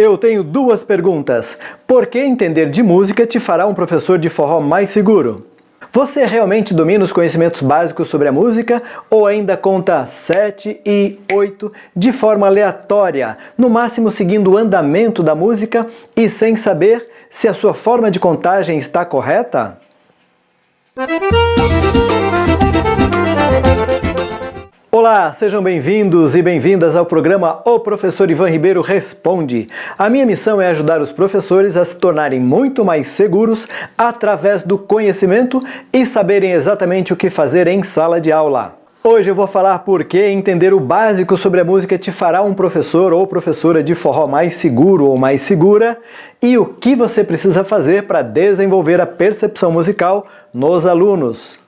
Eu tenho duas perguntas. Por que entender de música te fará um professor de forró mais seguro? Você realmente domina os conhecimentos básicos sobre a música ou ainda conta 7 e 8 de forma aleatória, no máximo seguindo o andamento da música e sem saber se a sua forma de contagem está correta? Olá, sejam bem-vindos e bem-vindas ao programa O Professor Ivan Ribeiro Responde. A minha missão é ajudar os professores a se tornarem muito mais seguros através do conhecimento e saberem exatamente o que fazer em sala de aula. Hoje eu vou falar por que entender o básico sobre a música te fará um professor ou professora de forró mais seguro ou mais segura e o que você precisa fazer para desenvolver a percepção musical nos alunos.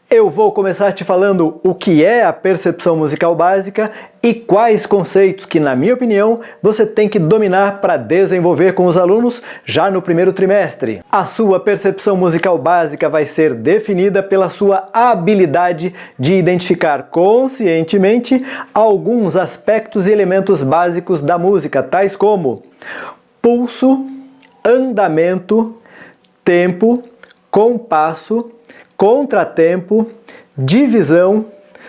Eu vou começar te falando o que é a percepção musical básica e quais conceitos que, na minha opinião, você tem que dominar para desenvolver com os alunos já no primeiro trimestre. A sua percepção musical básica vai ser definida pela sua habilidade de identificar conscientemente alguns aspectos e elementos básicos da música, tais como pulso, andamento, tempo, compasso, contratempo, divisão,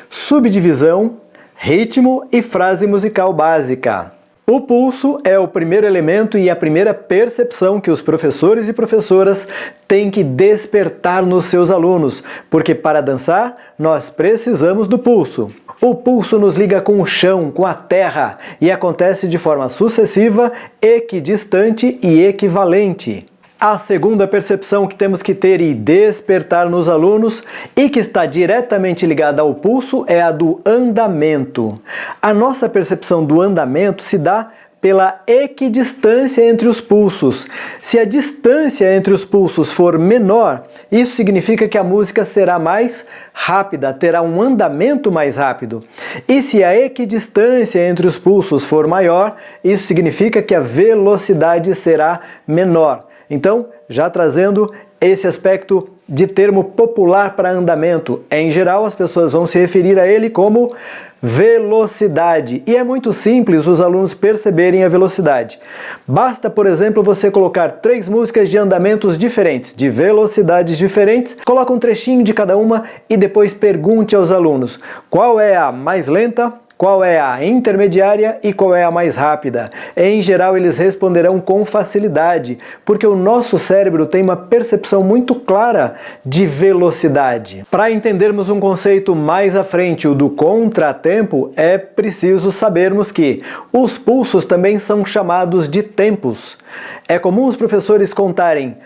subdivisão, ritmo e frase musical básica. O pulso é o primeiro elemento e a primeira percepção que os professores e professoras têm que despertar nos seus alunos, porque para dançar nós precisamos do pulso. O pulso nos liga com o chão, com a terra, e acontece de forma sucessiva, equidistante e equivalente. A segunda percepção que temos que ter e despertar nos alunos e que está diretamente ligada ao pulso é a do andamento. A nossa percepção do andamento se dá pela equidistância entre os pulsos. Se a distância entre os pulsos for menor, isso significa que a música será mais rápida, terá um andamento mais rápido. E se a equidistância entre os pulsos for maior, isso significa que a velocidade será menor. Então, já trazendo esse aspecto de termo popular para andamento, em geral as pessoas vão se referir a ele como velocidade. E é muito simples os alunos perceberem a velocidade. Basta, por exemplo, você colocar 3 músicas de andamentos diferentes, de velocidades diferentes, coloca um trechinho de cada uma e depois pergunte aos alunos qual é a mais lenta, qual é a intermediária e qual é a mais rápida. Em geral, eles responderão com facilidade, porque o nosso cérebro tem uma percepção muito clara de velocidade. Para entendermos um conceito mais à frente, o do contratempo, é preciso sabermos que os pulsos também são chamados de tempos. É comum os professores contarem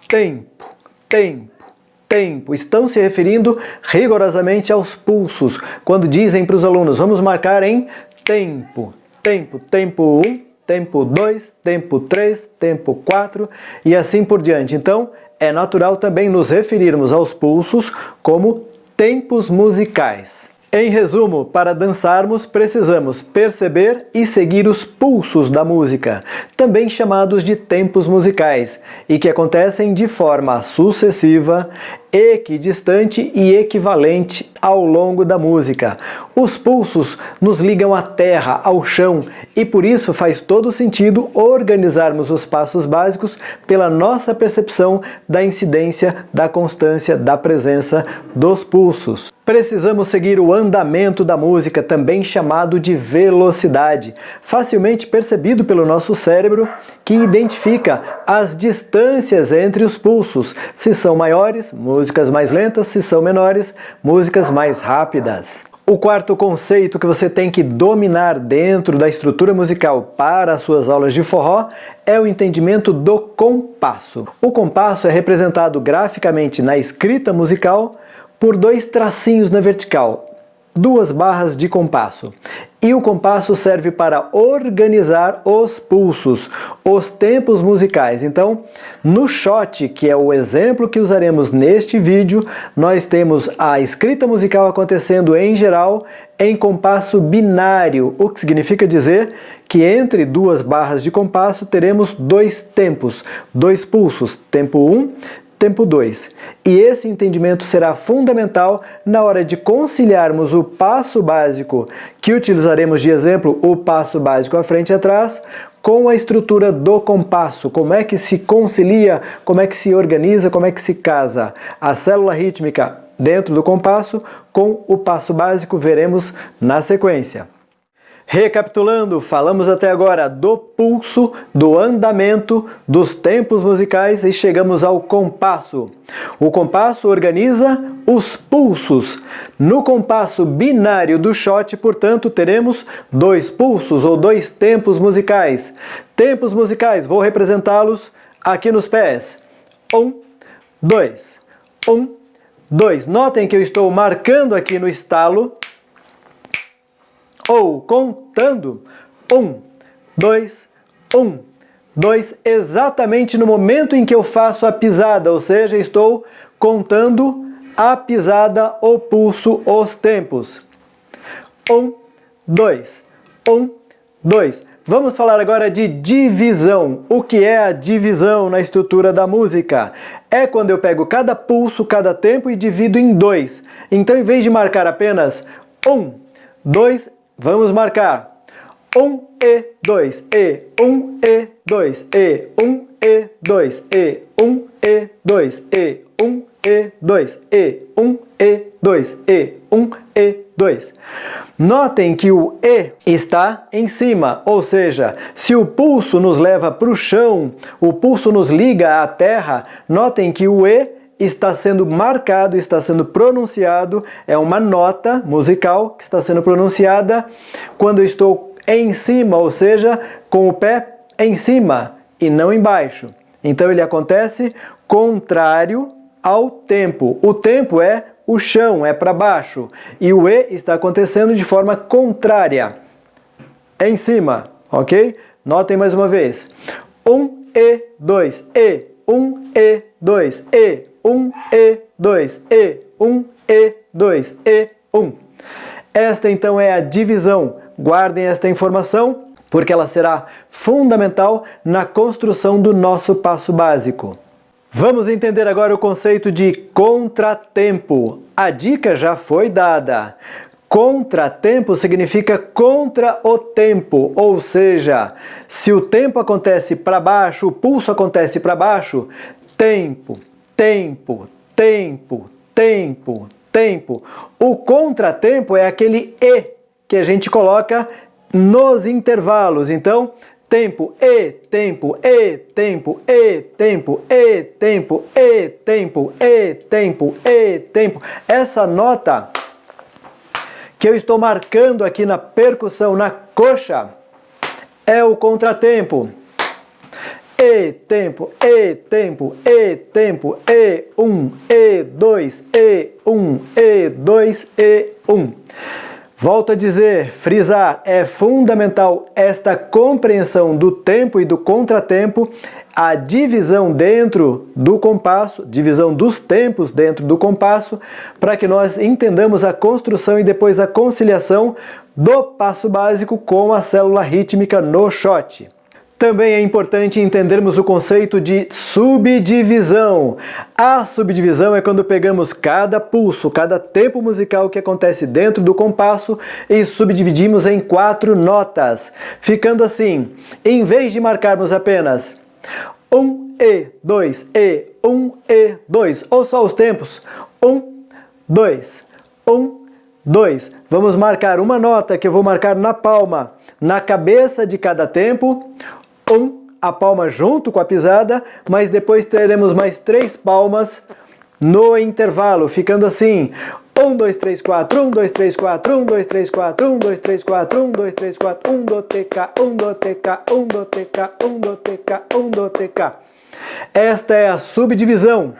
tempo, tempo, tempo, estão se referindo rigorosamente aos pulsos, quando dizem para os alunos, vamos marcar em tempo, tempo, tempo 1, tempo 2, tempo 3, tempo 4 e assim por diante. Então, é natural também nos referirmos aos pulsos como tempos musicais. Em resumo, para dançarmos, precisamos perceber e seguir os pulsos da música, também chamados de tempos musicais, e que acontecem de forma sucessiva, equidistante e equivalente ao longo da música. Os pulsos nos ligam à terra, ao chão, e por isso faz todo sentido organizarmos os passos básicos pela nossa percepção da incidência, da constância, da presença dos pulsos. Precisamos seguir o andamento da música, também chamado de velocidade, facilmente percebido pelo nosso cérebro, que identifica as distâncias entre os pulsos, se são maiores, músicas mais lentas, se são menores, músicas mais rápidas. O quarto conceito que você tem que dominar dentro da estrutura musical para as suas aulas de forró é o entendimento do compasso. O compasso é representado graficamente na escrita musical por 2 tracinhos na vertical, 2 barras de compasso. E o compasso serve para organizar os pulsos, os tempos musicais. Então, no shot, que é o exemplo que usaremos neste vídeo, nós temos a escrita musical acontecendo em geral em compasso binário, o que significa dizer que entre 2 barras de compasso teremos 2 tempos, 2 pulsos, tempo 1, tempo 2. E esse entendimento será fundamental na hora de conciliarmos o passo básico, que utilizaremos de exemplo o passo básico à frente e atrás, com a estrutura do compasso. Como é que se concilia, como é que se organiza, como é que se casa a célula rítmica dentro do compasso com o passo básico, veremos na sequência. Recapitulando, falamos até agora do pulso, do andamento, dos tempos musicais e chegamos ao compasso. O compasso organiza os pulsos. No compasso binário do shot, portanto, teremos 2 pulsos ou 2 tempos musicais. Tempos musicais, vou representá-los aqui nos pés. 1, 2, 1, 2. Notem que eu estou marcando aqui no estalo, ou contando 1, 2, 1, 2, exatamente no momento em que eu faço a pisada, ou seja, estou contando a pisada, o pulso, os tempos. 1, 2, 1, 2. Vamos falar agora de divisão. O que é a divisão na estrutura da música? É quando eu pego cada pulso, cada tempo e divido em 2. Então, em vez de marcar apenas 1, 2, vamos marcar 1 e 2 e 1 e 2 e 1 e 2 e 1 e 2 e 1 e 2 e 1 e 2 e 1 e 2. Notem que o E está em cima, ou seja, se o pulso nos leva para o chão, o pulso nos liga à terra, notem que o E está sendo marcado, está sendo pronunciado, é uma nota musical que está sendo pronunciada quando eu estou em cima, ou seja, com o pé em cima e não embaixo. Então ele acontece contrário ao tempo. O tempo é o chão, é para baixo, e o E está acontecendo de forma contrária, em cima, ok? Notem mais uma vez. 1 e 2 e 1 e 2 e 1 e 2 e 1 e 2 e 1. Esta então é a divisão. Guardem esta informação porque ela será fundamental na construção do nosso passo básico. Vamos entender agora o conceito de contratempo. A dica já foi dada. Contratempo significa contra o tempo, ou seja, se o tempo acontece para baixo, o pulso acontece para baixo, tempo, tempo, tempo, tempo, tempo. O contratempo é aquele E que a gente coloca nos intervalos. Então, tempo, e, tempo, e, tempo, e, tempo, e, tempo, e, tempo, e, tempo, e, tempo. Essa nota que eu estou marcando aqui na percussão, na coxa, é o contratempo. E, tempo, e, tempo, e, tempo, e, 1, e, 2, e, 1, e, 2, e, 1. Volto a dizer, frisar, é fundamental esta compreensão do tempo e do contratempo, a divisão dentro do compasso, divisão dos tempos dentro do compasso, para que nós entendamos a construção e depois a conciliação do passo básico com a célula rítmica no shot. Também é importante entendermos o conceito de subdivisão. A subdivisão é quando pegamos cada pulso, cada tempo musical que acontece dentro do compasso e subdividimos em 4 notas, ficando assim, em vez de marcarmos apenas 1 e 2 e 1 e 2, ou só os tempos 1, 2, 1, 2. Vamos marcar uma nota que eu vou marcar na palma, na cabeça de cada tempo, 1, a palma junto com a pisada, mas depois teremos mais 3 palmas no intervalo, ficando assim, 1, 2, 3, 4, 1, 2, 3, 4, 1, 2, 3, 4, 1, 2, 3, 4, 1, 2, 3, 4, 1 do TK, 1 do TK, 1 do TK, 1 do TK, 1 do TK. Esta é a subdivisão.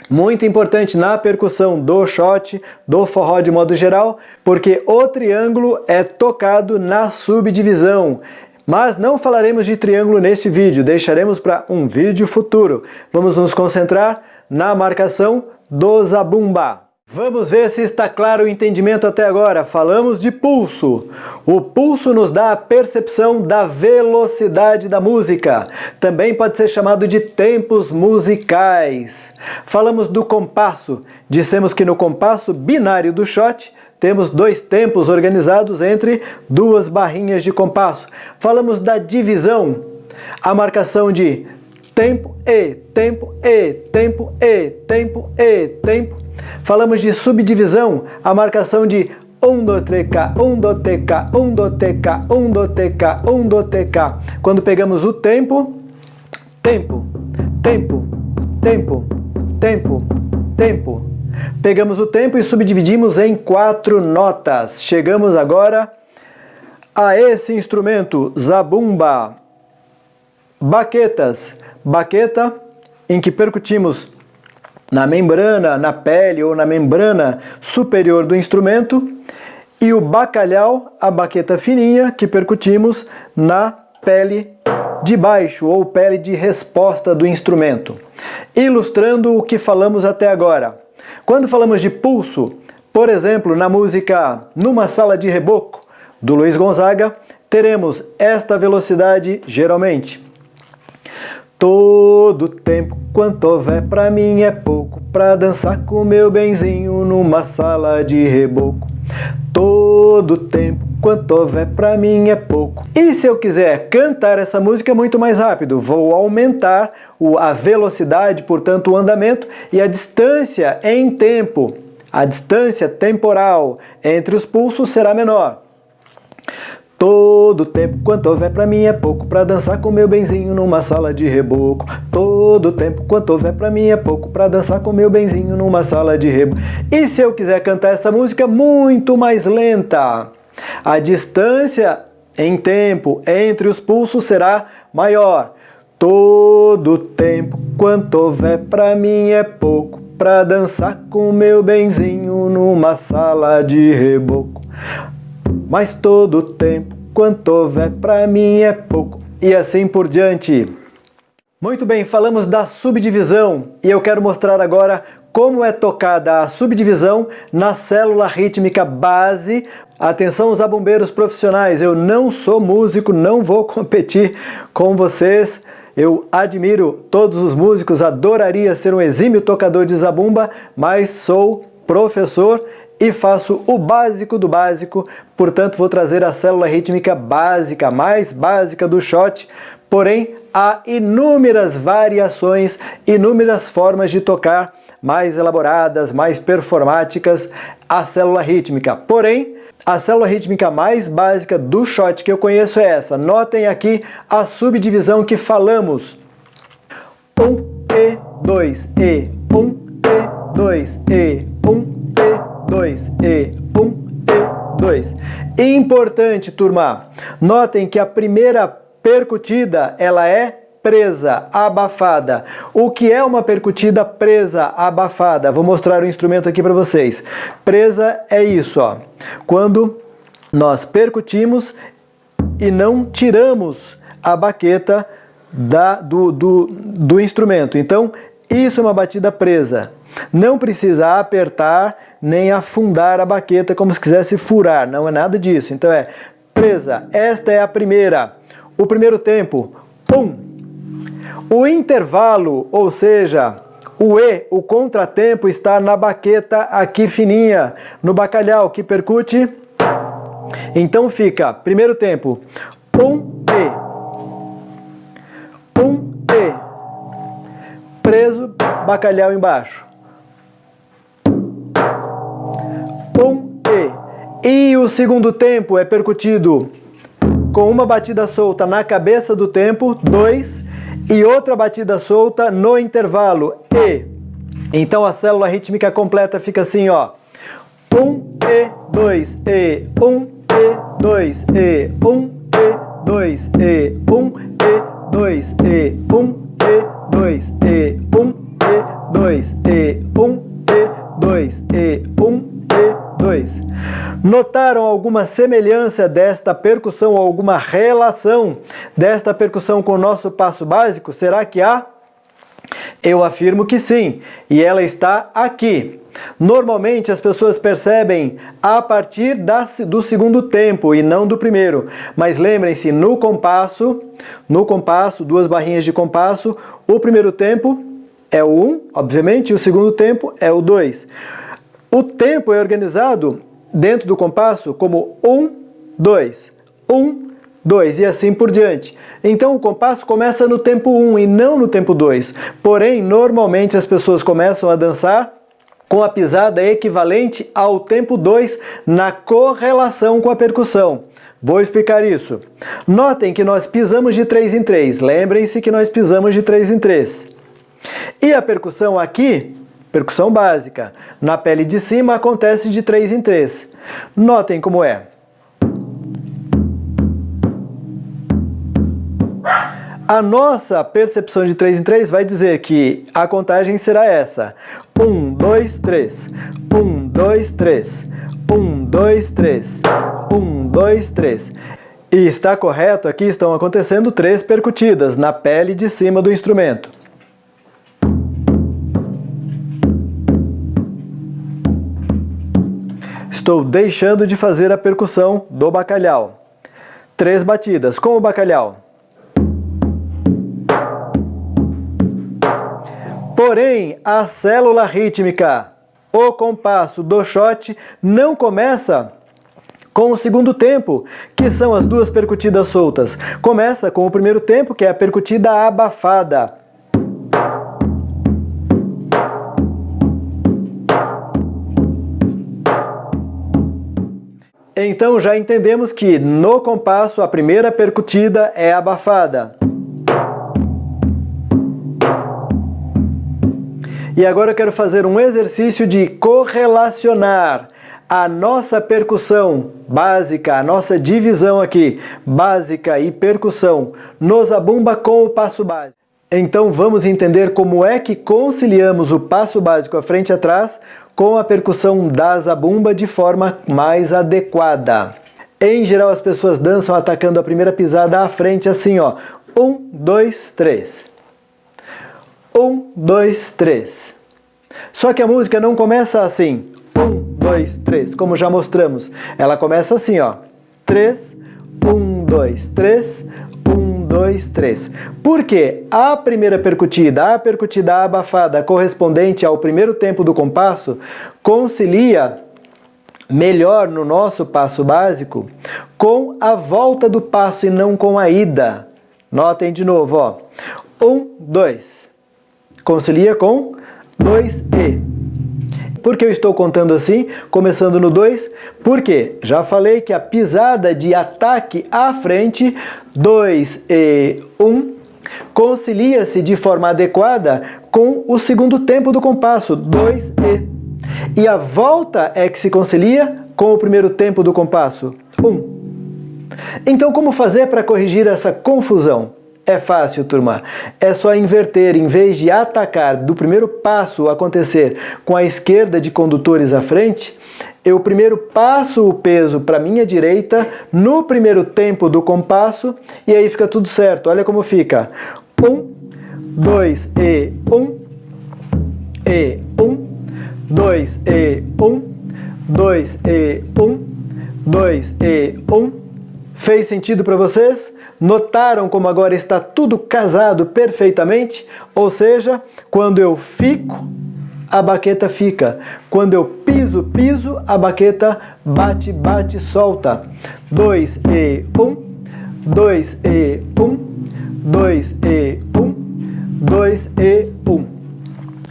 Muito importante na percussão do shot, do forró de modo geral, porque o triângulo é tocado na subdivisão. Mas não falaremos de triângulo neste vídeo, deixaremos para um vídeo futuro. Vamos nos concentrar na marcação do zabumba. Vamos ver se está claro o entendimento até agora. Falamos de pulso. O pulso nos dá a percepção da velocidade da música. Também pode ser chamado de tempos musicais. Falamos do compasso. Dissemos que no compasso binário do shot temos 2 tempos organizados entre 2 barrinhas de compasso. Falamos da divisão. A marcação de tempo e, tempo e, tempo e, tempo e, tempo. Falamos de subdivisão, a marcação de 1 do TK, 1 do TK, 1 do TK, 1 do TK, 1 do TK. Quando pegamos o tempo, tempo, tempo, tempo, tempo, tempo. Pegamos o tempo e subdividimos em 4 notas. Chegamos agora a esse instrumento, zabumba. Baquetas. Baqueta em que percutimos na membrana, na pele ou na membrana superior do instrumento, e o bacalhau, a baqueta fininha, que percutimos na pele de baixo ou pele de resposta do instrumento. Ilustrando o que falamos até agora. Quando falamos de pulso, por exemplo, na música Numa Sala de Reboco, do Luiz Gonzaga, teremos esta velocidade geralmente. Todo tempo quanto houver pra mim é pouco, pra dançar com meu benzinho numa sala de reboco. Todo tempo quanto houver pra mim é pouco. E se eu quiser cantar essa música muito mais rápido, vou aumentar a velocidade, portanto o andamento, e a distância em tempo, a distância temporal entre os pulsos será menor. Todo tempo quanto houver pra mim é pouco, pra dançar com meu benzinho numa sala de reboco. Todo tempo quanto houver pra mim é pouco, pra dançar com meu benzinho numa sala de reboco. E se eu quiser cantar essa música muito mais lenta, a distância em tempo entre os pulsos será maior. Todo tempo quanto houver pra mim é pouco, pra dançar com meu benzinho numa sala de reboco. Mas todo tempo quanto houver pra mim é pouco. E assim por diante. Muito bem, falamos da subdivisão e eu quero mostrar agora como é tocada a subdivisão na célula rítmica base. Atenção, zabumbeiros profissionais, eu não sou músico, não vou competir com vocês. Eu admiro todos os músicos, adoraria ser um exímio tocador de zabumba, mas sou professor e faço o básico do básico, portanto vou trazer a célula rítmica básica, mais básica do shot, porém há inúmeras variações, inúmeras formas de tocar mais elaboradas, mais performáticas a célula rítmica. Porém, a célula rítmica mais básica do shot que eu conheço é essa. Notem aqui a subdivisão que falamos. 1 e 2 e 1 e 2 e 1 e 2 e 1 e 2. Importante, turma. Notem que a primeira percutida, ela é presa, abafada. O que é uma percutida presa, abafada? Vou mostrar o instrumento aqui para vocês. Presa é isso, ó. Quando nós percutimos e não tiramos a baqueta do instrumento. Então, isso é uma batida presa. Não precisa apertar nem afundar a baqueta como se quisesse furar, não é nada disso. Então é presa. Esta é a primeira. O primeiro tempo, 1. O intervalo, ou seja, o E, o contratempo, está na baqueta aqui fininha, no bacalhau que percute. Então fica, primeiro tempo, 1 E. 1 E. Preso, bacalhau embaixo. 1 E. E o segundo tempo é percutido com uma batida solta na cabeça do tempo, 2, e outra batida solta no intervalo, E. Então a célula rítmica completa fica assim, ó. 1 E, 2 E, 1 E, 2 E, 1 E, 2 E, 1 E, 2 E, 1 E, 2 E, 1 E, 2 E, 1 E, 2 E, 1 E, 2. Notaram alguma semelhança desta percussão, ou alguma relação desta percussão com o nosso passo básico? Será que há? Eu afirmo que sim, e ela está aqui. Normalmente as pessoas percebem a partir do segundo tempo e não do primeiro. Mas lembrem-se, no compasso, duas barrinhas de compasso, o primeiro tempo é o 1, obviamente, e o segundo tempo é o 2. O tempo é organizado dentro do compasso como 1, 2, 1, 2 e assim por diante. Então o compasso começa no tempo 1 e não no tempo 2. Porém, normalmente as pessoas começam a dançar com a pisada equivalente ao tempo 2 na correlação com a percussão. Vou explicar isso. Notem que nós pisamos de 3 em 3. Lembrem-se que nós pisamos de 3 em 3. E a percussão aqui, percussão básica, na pele de cima acontece de 3 em 3. Notem como é. A nossa percepção de 3 em 3 vai dizer que a contagem será essa. 1, 2, 3. 1, 2, 3. 1, 2, 3. 1, 2, 3. E está correto, aqui estão acontecendo 3 percutidas na pele de cima do instrumento. Estou deixando de fazer a percussão do bacalhau. 3 batidas com o bacalhau. Porém, a célula rítmica, o compasso do shot, não começa com o segundo tempo, que são as 2 percutidas soltas. Começa com o primeiro tempo, que é a percutida abafada. Então já entendemos que no compasso a primeira percutida é abafada. E agora eu quero fazer um exercício de correlacionar a nossa percussão básica, a nossa divisão aqui, básica e percussão, no zabumba com o passo básico. Então vamos entender como é que conciliamos o passo básico à frente e atrás com a percussão da zabumba de forma mais adequada. Em geral as pessoas dançam atacando a primeira pisada à frente assim, ó. 1, 2, 3. 1, 2, 3. Só que a música não começa assim. 1, 2, 3, como já mostramos. Ela começa assim, ó. 3, 1, 2, 3, 1, 2, 3. Por quê? A primeira percutida, a percutida abafada correspondente ao primeiro tempo do compasso, concilia melhor no nosso passo básico com a volta do passo e não com a ida. Notem de novo, ó. 1, 2. Concilia com 2 e. Por que eu estou contando assim, começando no 2? Porque já falei que a pisada de ataque à frente, 2 e 1, concilia-se de forma adequada com o segundo tempo do compasso, 2 e. E a volta é que se concilia com o primeiro tempo do compasso, 1. Então como fazer para corrigir essa confusão? É fácil, turma. É só inverter, em vez de atacar do primeiro passo acontecer com a esquerda de condutores à frente, eu primeiro passo o peso para a minha direita no primeiro tempo do compasso e aí fica tudo certo. Olha como fica. 1, 2 e 1, e 1, 2 e 1, 2 e 1, 2 e 1. Fez sentido para vocês? Notaram como agora está tudo casado perfeitamente? Ou seja, quando eu fico, a baqueta fica. Quando eu piso, piso, a baqueta bate, bate, solta. 2 e 1, 2 e 1, 2 e 1, 2 e 1.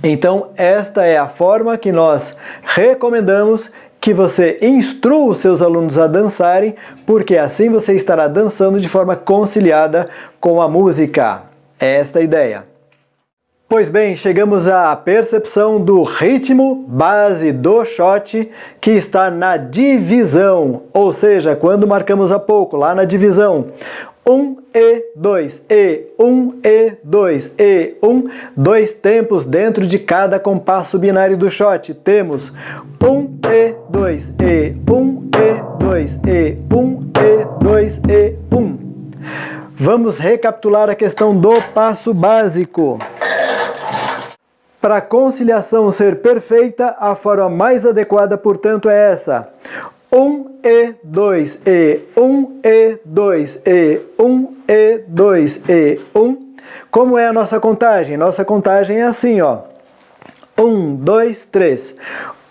Então, esta é a forma que nós recomendamos que você instrua os seus alunos a dançarem, porque assim você estará dançando de forma conciliada com a música. É esta a ideia. Pois bem, chegamos à percepção do ritmo base do shot, que está na divisão, ou seja, quando marcamos há pouco, lá na divisão. 1 e 2 e 1 e 2 e 1, 2 tempos dentro de cada compasso binário do shot. Temos 1 e 2 e 1 e 2 e 1 e 2 e 1. Vamos recapitular a questão do passo básico. Para a conciliação ser perfeita, a forma mais adequada, portanto, é essa. 1 e 2 e 1 e 2 e 1 e 2 e 1. Como é a nossa contagem? Nossa contagem é assim, ó. 1, 2, 3.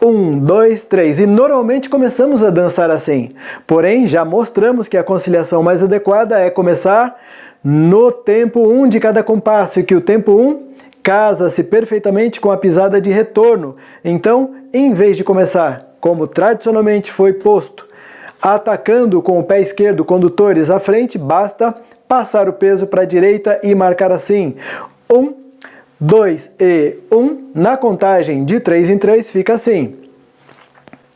1, 2, 3. E normalmente começamos a dançar assim. Porém, já mostramos que a conciliação mais adequada é começar no tempo 1 de cada compasso, e que o tempo 1 casa-se perfeitamente com a pisada de retorno. Então, em vez de começar como tradicionalmente foi posto, atacando com o pé esquerdo condutores à frente, basta passar o peso para a direita e marcar assim. 1, 2 e 1. Na contagem de 3 em 3 fica assim.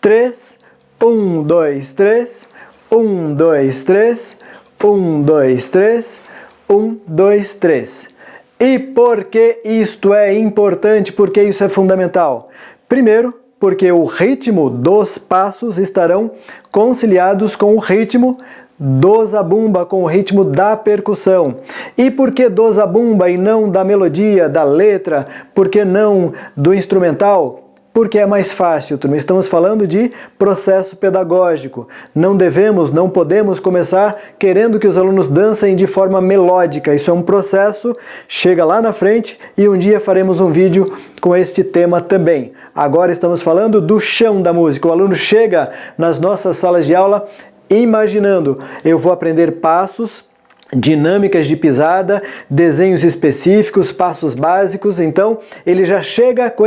3, 1, 2, 3, 1, 2, 3, 1, 2, 3, 1, 2, 3. E por que isto é importante? Por que isso é fundamental? Primeiro, porque o ritmo dos passos estarão conciliados com o ritmo do zabumba, com o ritmo da percussão. E por que do zabumba e não da melodia, da letra? Por que não do instrumental? Porque é mais fácil, turma. Estamos falando de processo pedagógico. Não podemos começar querendo que os alunos dancem de forma melódica. Isso é um processo, chega lá na frente e um dia faremos um vídeo com este tema também. Agora estamos falando do chão da música. O aluno chega nas nossas salas de aula imaginando, eu vou aprender passos, dinâmicas de pisada, desenhos específicos, passos básicos. Então ele já chega com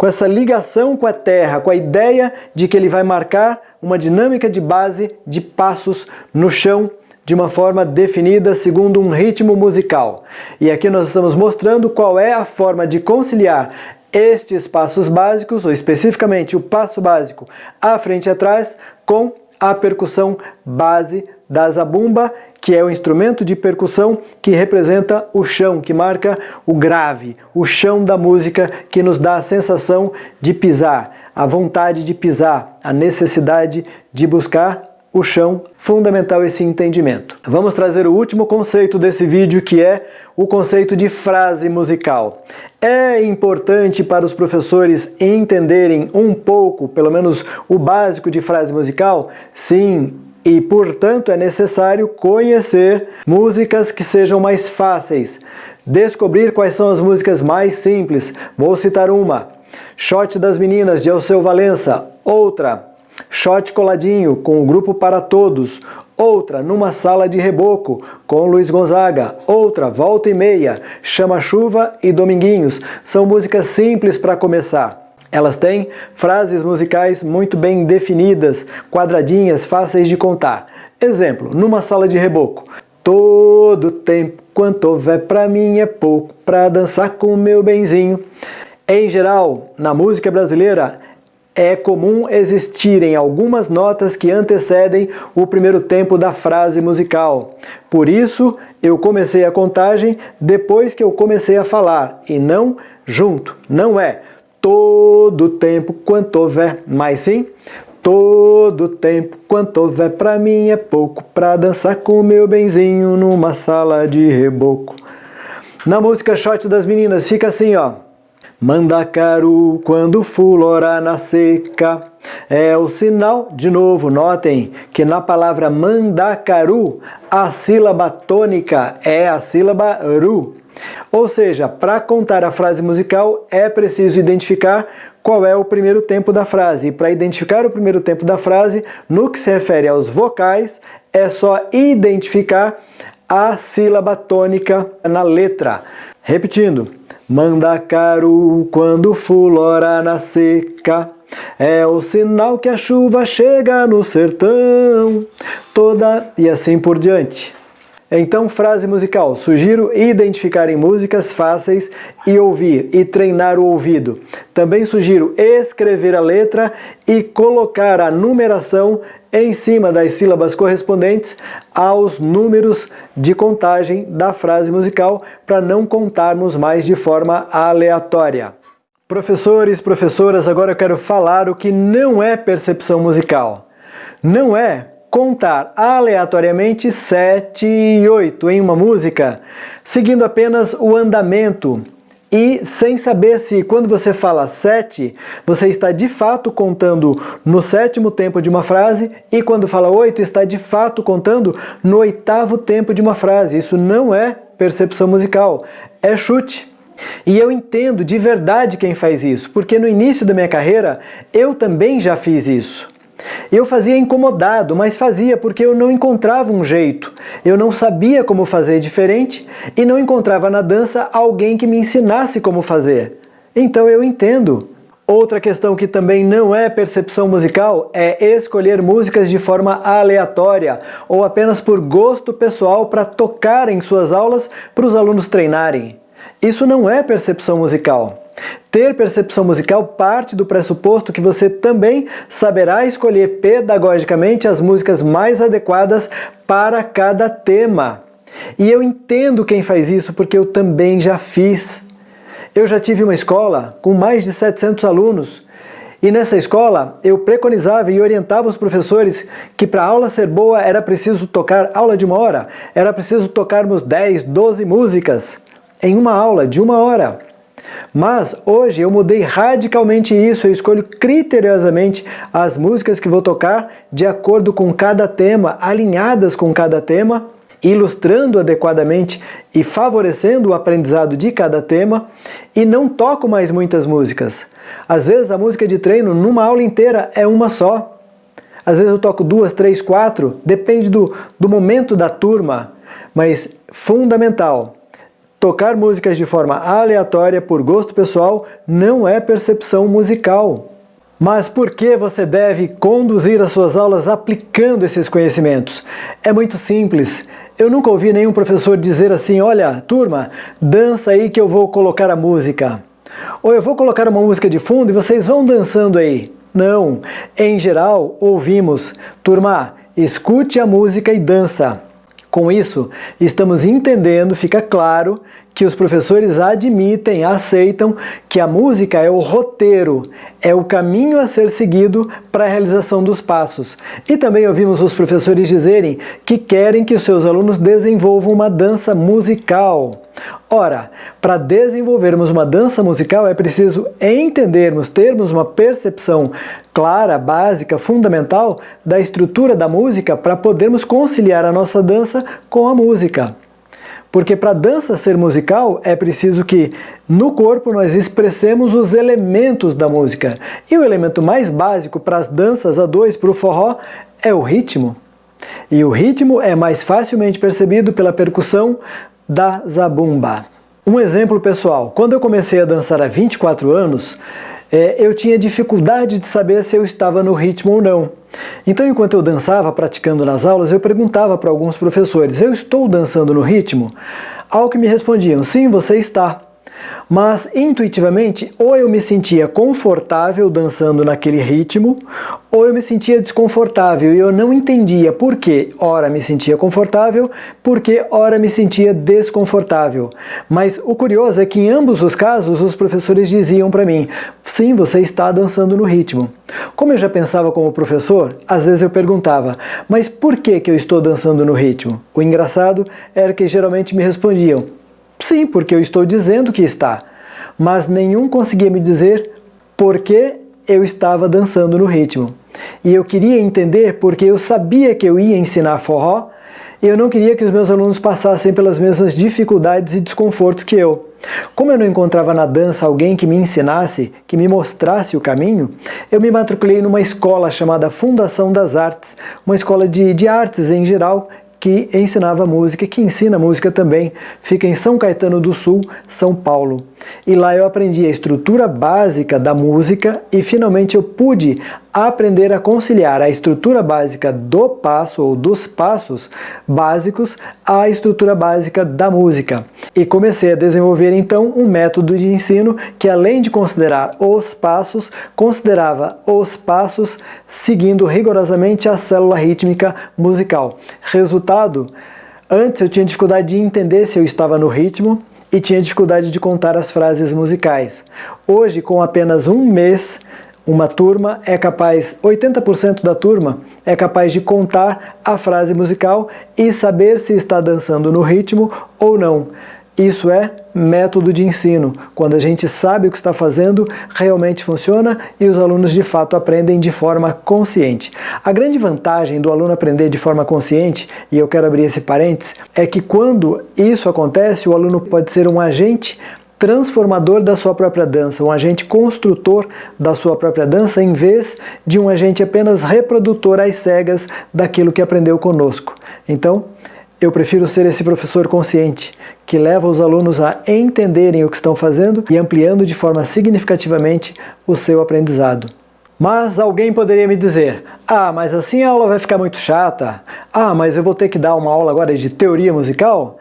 essa ligação com a terra, com a ideia de que ele vai marcar uma dinâmica de base de passos no chão de uma forma definida segundo um ritmo musical. E aqui nós estamos mostrando qual é a forma de conciliar estes passos básicos, ou especificamente o passo básico à frente e atrás, com a percussão base da zabumba, que é o instrumento de percussão que representa o chão, que marca o grave, o chão da música, que nos dá a sensação de pisar, a vontade de pisar, a necessidade de buscar o chão. Fundamental esse entendimento. Vamos trazer o último conceito desse vídeo, que é o conceito de frase musical. É importante para os professores entenderem um pouco, pelo menos o básico de frase musical? Sim. E, portanto, é necessário conhecer músicas que sejam mais fáceis, descobrir quais são as músicas mais simples. Vou citar uma: Shot das Meninas, de Alceu Valença. Outra, Shot Coladinho, com o Grupo Para Todos. Outra, Numa Sala de Reboco, com Luiz Gonzaga. Outra, Volta e Meia, Chama-Chuva e Dominguinhos. São músicas simples para começar. Elas têm frases musicais muito bem definidas, quadradinhas, fáceis de contar. Exemplo, Numa Sala de Reboco. Todo tempo, quanto houver pra mim é pouco, pra dançar com o meu benzinho. Em geral, na música brasileira, é comum existirem algumas notas que antecedem o primeiro tempo da frase musical. Por isso, eu comecei a contagem depois que eu comecei a falar, e não junto. Não é todo tempo quanto houver, mas sim todo tempo quanto houver pra mim é pouco, pra dançar com o meu benzinho numa sala de reboco. Na música Shot das Meninas fica assim, ó. Mandacaru, quando fulora na seca, é o sinal. De novo, notem que na palavra mandacaru, a sílaba tônica é a sílaba ru. Ou seja, para contar a frase musical é preciso identificar qual é o primeiro tempo da frase. E para identificar o primeiro tempo da frase, no que se refere aos vocais, é só identificar a sílaba tônica na letra. Repetindo. Mandacaru, quando fulora na seca, é o sinal que a chuva chega no sertão, e assim por diante. Então, frase musical. Sugiro identificarem músicas fáceis e ouvir, e treinar o ouvido. Também sugiro escrever a letra e colocar a numeração em cima das sílabas correspondentes aos números de contagem da frase musical, para não contarmos mais de forma aleatória. Professores, professoras, agora eu quero falar o que não é percepção musical. Não é contar aleatoriamente 7 e 8 em uma música, seguindo apenas o andamento e sem saber se quando você fala 7, você está de fato contando no 7º tempo de uma frase e quando fala 8 está de fato contando no 8º tempo de uma frase. Isso não é percepção musical, é chute. E eu entendo de verdade quem faz isso, porque no início da minha carreira eu também já fiz isso. Eu fazia incomodado, mas fazia porque eu não encontrava um jeito, eu não sabia como fazer diferente e não encontrava na dança alguém que me ensinasse como fazer. Então eu entendo. Outra questão que também não é percepção musical é escolher músicas de forma aleatória ou apenas por gosto pessoal para tocar em suas aulas para os alunos treinarem. Isso não é percepção musical. Ter percepção musical parte do pressuposto que você também saberá escolher pedagogicamente as músicas mais adequadas para cada tema. E eu entendo quem faz isso porque eu também já fiz. Eu já tive uma escola com mais de 700 alunos e nessa escola eu preconizava e orientava os professores que para a aula ser boa era preciso tocar aula de 1 hora, era preciso tocarmos 10, 12 músicas em uma aula de 1 hora. Mas hoje eu mudei radicalmente isso, eu escolho criteriosamente as músicas que vou tocar de acordo com cada tema, alinhadas com cada tema, ilustrando adequadamente e favorecendo o aprendizado de cada tema, e não toco mais muitas músicas. Às vezes a música de treino numa aula inteira é uma só. Às vezes eu toco 2, 3, 4, depende do momento da turma, mas fundamental. Tocar músicas de forma aleatória por gosto pessoal não é percepção musical. Mas por que você deve conduzir as suas aulas aplicando esses conhecimentos? É muito simples. Eu nunca ouvi nenhum professor dizer assim, olha, turma, dança aí que eu vou colocar a música. Ou eu vou colocar uma música de fundo e vocês vão dançando aí. Não. Em geral, ouvimos, turma, escute a música e dança. Com isso, estamos entendendo, fica claro, que os professores admitem, aceitam que a música é o roteiro, é o caminho a ser seguido para a realização dos passos. E também ouvimos os professores dizerem que querem que os seus alunos desenvolvam uma dança musical. Ora, para desenvolvermos uma dança musical é preciso entendermos, termos uma percepção clara, básica, fundamental da estrutura da música para podermos conciliar a nossa dança com a música. Porque para a dança ser musical é preciso que no corpo nós expressemos os elementos da música. E o elemento mais básico para as danças a dois, para o forró, é o ritmo. E o ritmo é mais facilmente percebido pela percussão da zabumba. Um exemplo pessoal, quando eu comecei a dançar há 24 anos, eu tinha dificuldade de saber se eu estava no ritmo ou não. Então, enquanto eu dançava, praticando nas aulas, eu perguntava para alguns professores, eu estou dançando no ritmo? Ao que me respondiam, sim, você está. Mas, intuitivamente, ou eu me sentia confortável dançando naquele ritmo, ou eu me sentia desconfortável e eu não entendia por que ora me sentia confortável, por que ora me sentia desconfortável. Mas o curioso é que em ambos os casos os professores diziam para mim, sim, você está dançando no ritmo. Como eu já pensava como professor, às vezes eu perguntava, mas por que eu estou dançando no ritmo? O engraçado era que geralmente me respondiam, sim, porque eu estou dizendo que está, mas nenhum conseguia me dizer por que eu estava dançando no ritmo. E eu queria entender porque eu sabia que eu ia ensinar forró e eu não queria que os meus alunos passassem pelas mesmas dificuldades e desconfortos que eu. Como eu não encontrava na dança alguém que me ensinasse, que me mostrasse o caminho, eu me matriculei numa escola chamada Fundação das Artes, uma escola de artes em geral, que ensinava música, que ensina música também, fica em São Caetano do Sul, São Paulo. E lá eu aprendi a estrutura básica da música e finalmente eu pude aprender a conciliar a estrutura básica do passo ou dos passos básicos à estrutura básica da música. E comecei a desenvolver então um método de ensino que, além de considerar os passos, considerava os passos seguindo rigorosamente a célula rítmica musical. Resultado, antes eu tinha dificuldade de entender se eu estava no ritmo e tinha dificuldade de contar as frases musicais. Hoje, com apenas um mês, uma turma é capaz, 80% da turma é capaz de contar a frase musical e saber se está dançando no ritmo ou não. Isso é método de ensino. Quando a gente sabe o que está fazendo, realmente funciona e os alunos de fato aprendem de forma consciente. A grande vantagem do aluno aprender de forma consciente, e eu quero abrir esse parênteses, é que quando isso acontece, o aluno pode ser um agente transformador da sua própria dança, um agente construtor da sua própria dança, em vez de um agente apenas reprodutor às cegas daquilo que aprendeu conosco. Então, eu prefiro ser esse professor consciente, que leva os alunos a entenderem o que estão fazendo e ampliando de forma significativamente o seu aprendizado. Mas alguém poderia me dizer, mas assim a aula vai ficar muito chata. Mas eu vou ter que dar uma aula agora de teoria musical?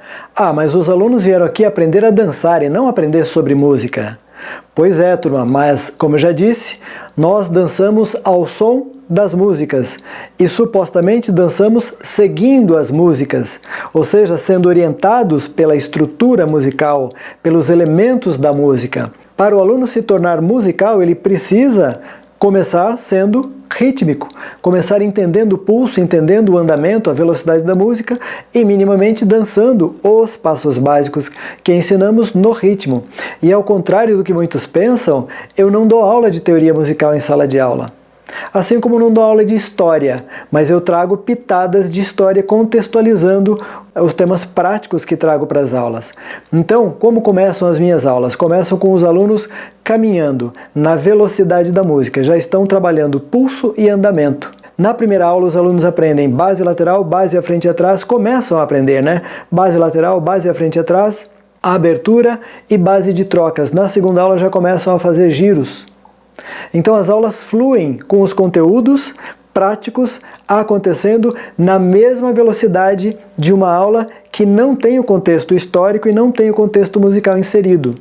Mas os alunos vieram aqui aprender a dançar e não aprender sobre música. Pois é, turma, mas como eu já disse, nós dançamos ao som das músicas e supostamente dançamos seguindo as músicas, ou seja, sendo orientados pela estrutura musical, pelos elementos da música. Para o aluno se tornar musical, ele precisa começar sendo rítmico, começar entendendo o pulso, entendendo o andamento, a velocidade da música e minimamente dançando os passos básicos que ensinamos no ritmo. E ao contrário do que muitos pensam, eu não dou aula de teoria musical em sala de aula. Assim como não dou aula de história, mas eu trago pitadas de história contextualizando os temas práticos que trago para as aulas. Então, como começam as minhas aulas? Começam com os alunos caminhando na velocidade da música, já estão trabalhando pulso e andamento. Na primeira aula, os alunos aprendem base lateral, base à frente e atrás, começam a aprender, né? Base lateral, base à frente e atrás, abertura e base de trocas. Na segunda aula já começam a fazer giros. Então as aulas fluem com os conteúdos práticos acontecendo na mesma velocidade de uma aula que não tem o contexto histórico e não tem o contexto musical inserido.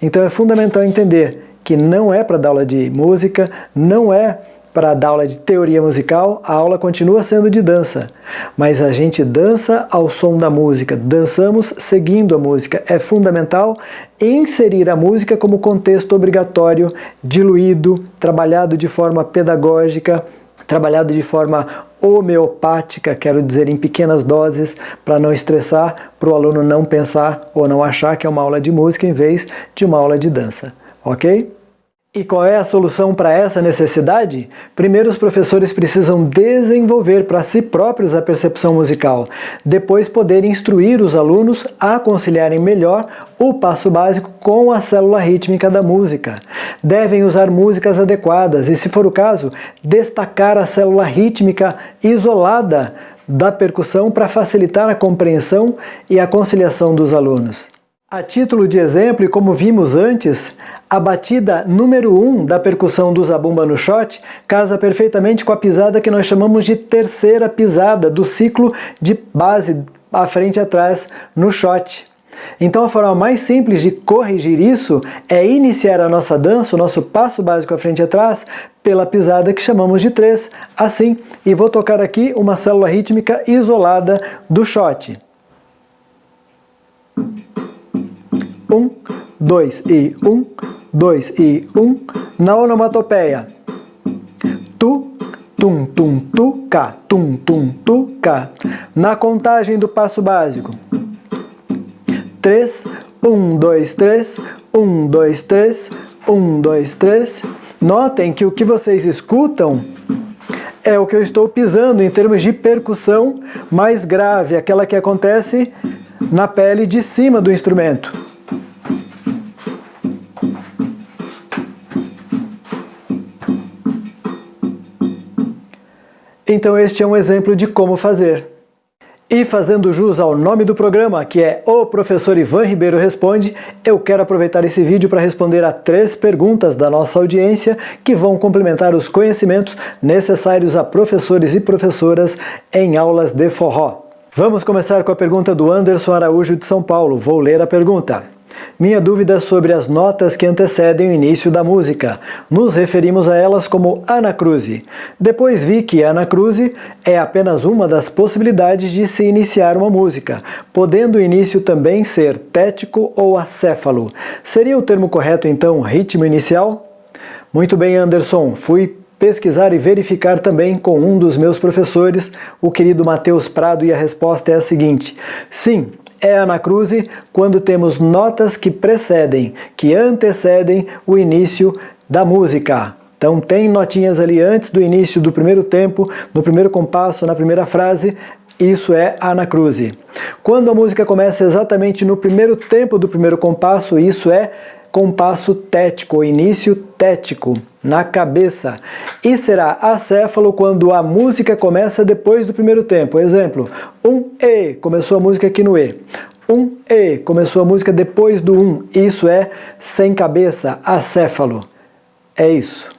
Então é fundamental entender que não é para dar aula de música, não é para dar aula de teoria musical, a aula continua sendo de dança. Mas a gente dança ao som da música, dançamos seguindo a música. É fundamental inserir a música como contexto obrigatório, diluído, trabalhado de forma pedagógica, trabalhado de forma homeopática, quero dizer, em pequenas doses, para não estressar, para o aluno não pensar ou não achar que é uma aula de música em vez de uma aula de dança. Ok? E qual é a solução para essa necessidade? Primeiro, os professores precisam desenvolver para si próprios a percepção musical, depois poder instruir os alunos a conciliarem melhor o passo básico com a célula rítmica da música. Devem usar músicas adequadas e, se for o caso, destacar a célula rítmica isolada da percussão para facilitar a compreensão e a conciliação dos alunos. A título de exemplo, e como vimos antes, a batida número 1 da percussão do zabumba no shot casa perfeitamente com a pisada que nós chamamos de terceira pisada do ciclo de base à frente e atrás no shot. Então a forma mais simples de corrigir isso é iniciar a nossa dança, o nosso passo básico à frente e atrás, pela pisada que chamamos de 3, assim, e vou tocar aqui uma célula rítmica isolada do shot. 1, 2 e 1, 2 e 1, na onomatopeia. Tu, tum, tum, tu, cá, tum, tum, tu, cá. Na contagem do passo básico. 3, 1, 2, 3, 1, 2, 3, 1, 2, 3. Notem que o que vocês escutam é o que eu estou pisando em termos de percussão mais grave, aquela que acontece na pele de cima do instrumento. Então este é um exemplo de como fazer. E fazendo jus ao nome do programa, que é O Professor Ivan Ribeiro Responde, eu quero aproveitar esse vídeo para responder a 3 perguntas da nossa audiência que vão complementar os conhecimentos necessários a professores e professoras em aulas de forró. Vamos começar com a pergunta do Anderson Araújo de São Paulo. Vou ler a pergunta. Minha dúvida é sobre as notas que antecedem o início da música. Nos referimos a elas como anacruze. Depois vi que anacruze é apenas uma das possibilidades de se iniciar uma música, podendo o início também ser tético ou acéfalo. Seria o termo correto então ritmo inicial? Muito bem, Anderson. Fui pesquisar e verificar também com um dos meus professores, o querido Matheus Prado, e a resposta é a seguinte: sim, é anacruse quando temos notas que precedem, que antecedem o início da música. Então tem notinhas ali antes do início do primeiro tempo, no primeiro compasso, na primeira frase, isso é anacruse. Quando a música começa exatamente no primeiro tempo do primeiro compasso, isso é compasso tético, início tético, na cabeça. E será acéfalo quando a música começa depois do primeiro tempo. Exemplo, E, começou a música aqui no E. E, começou a música depois do isso é sem cabeça, acéfalo. É isso.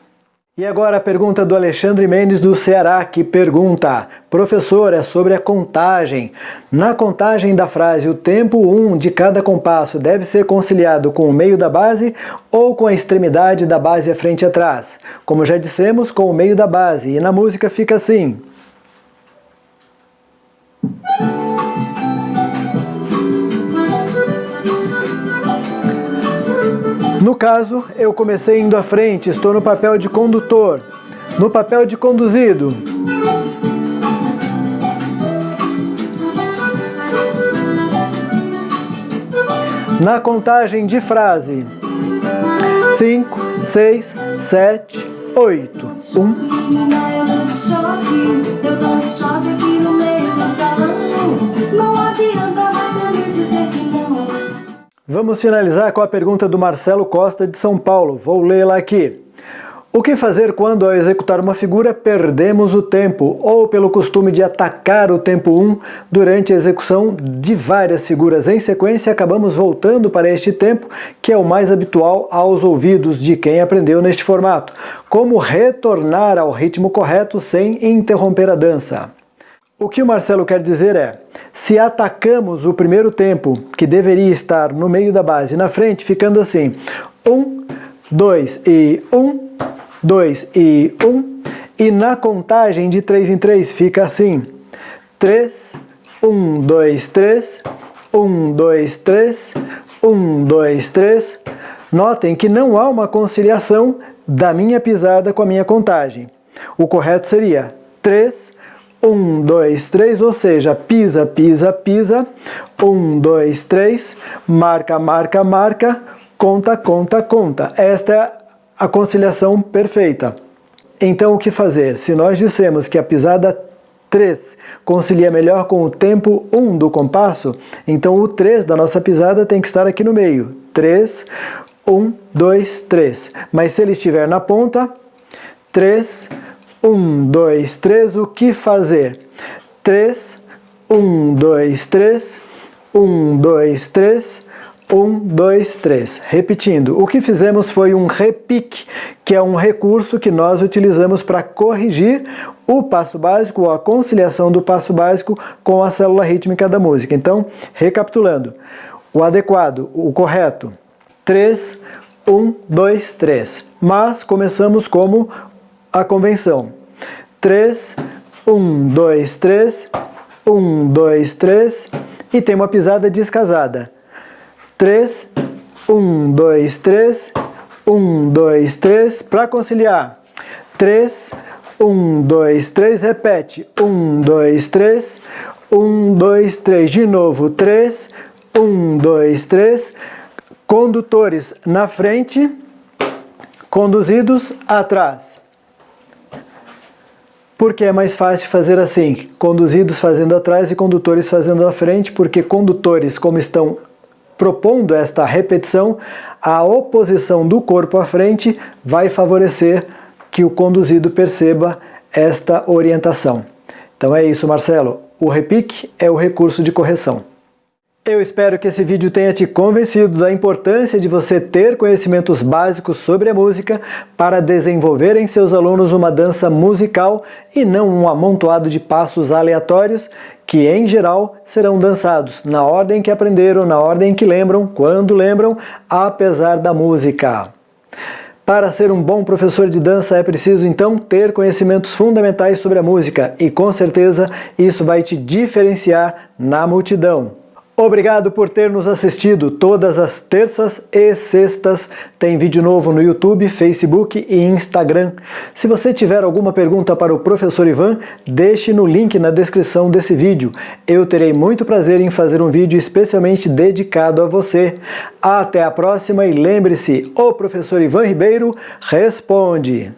E agora a pergunta do Alexandre Mendes do Ceará, que pergunta: professor, é sobre a contagem. Na contagem da frase, o tempo 1 de cada compasso deve ser conciliado com o meio da base ou com a extremidade da base à frente e atrás? Como já dissemos, com o meio da base, e na música fica assim. No caso, eu comecei indo à frente, estou no papel de condutor. No papel de conduzido. Na contagem de frase. 5, 6, 7, 8. 1. Vamos finalizar com a pergunta do Marcelo Costa de São Paulo. Vou lê-la aqui. O que fazer quando, ao executar uma figura, perdemos o tempo, ou pelo costume de atacar o tempo 1 durante a execução de várias figuras em sequência, acabamos voltando para este tempo, que é o mais habitual aos ouvidos de quem aprendeu neste formato? Como retornar ao ritmo correto sem interromper a dança? O que o Marcelo quer dizer é, se atacamos o primeiro tempo, que deveria estar no meio da base, na frente, ficando assim, 1, 2 e 1, 2 e 1, e na contagem de 3 em 3 fica assim, 3, 1, 2, 3, 1, 2, 3, 1, 2, 3. Notem que não há uma conciliação da minha pisada com a minha contagem. O correto seria 3, 1, 2, 3, ou seja, pisa, pisa, pisa, 1, 2, 3, marca, marca, marca, conta, conta, conta. Esta é a conciliação perfeita. Então o que fazer? Se nós dissemos que a pisada 3 concilia melhor com o tempo 1 do compasso, então o 3 da nossa pisada tem que estar aqui no meio. 3, 1, 2, 3. Mas se ele estiver na ponta, 3, 1, 2, 3, o que fazer? 3, 1, 2, 3, 1, 2, 3, 1, 2, 3. Repetindo, o que fizemos foi um repique, que é um recurso que nós utilizamos para corrigir o passo básico ou a conciliação do passo básico com a célula rítmica da música. Então, recapitulando, o adequado, o correto, 3, 1, 2, 3. Mas começamos como a convenção. 3, 1, 2, 3, 1, 2, 3, e tem uma pisada descasada. 3, 1, 2, 3, 1, 2, 3, para conciliar. 3, 1, 2, 3, repete. 1, 2, 3, 1, 2, 3, de novo. 3, 1, 2, 3, condutores na frente, conduzidos atrás. Porque é mais fácil fazer assim, conduzidos fazendo atrás e condutores fazendo à frente, porque condutores, como estão propondo esta repetição, a oposição do corpo à frente vai favorecer que o conduzido perceba esta orientação. Então é isso, Marcelo. O repique é o recurso de correção. Eu espero que esse vídeo tenha te convencido da importância de você ter conhecimentos básicos sobre a música para desenvolver em seus alunos uma dança musical e não um amontoado de passos aleatórios que, em geral, serão dançados na ordem que aprenderam, na ordem que lembram, quando lembram, apesar da música. Para ser um bom professor de dança é preciso, então, ter conhecimentos fundamentais sobre a música e, com certeza, isso vai te diferenciar na multidão. Obrigado por ter nos assistido. Todas as terças e sextas tem vídeo novo no YouTube, Facebook e Instagram. Se você tiver alguma pergunta para o professor Ivan, deixe no link na descrição desse vídeo. Eu terei muito prazer em fazer um vídeo especialmente dedicado a você. Até a próxima e lembre-se, o professor Ivan Ribeiro responde!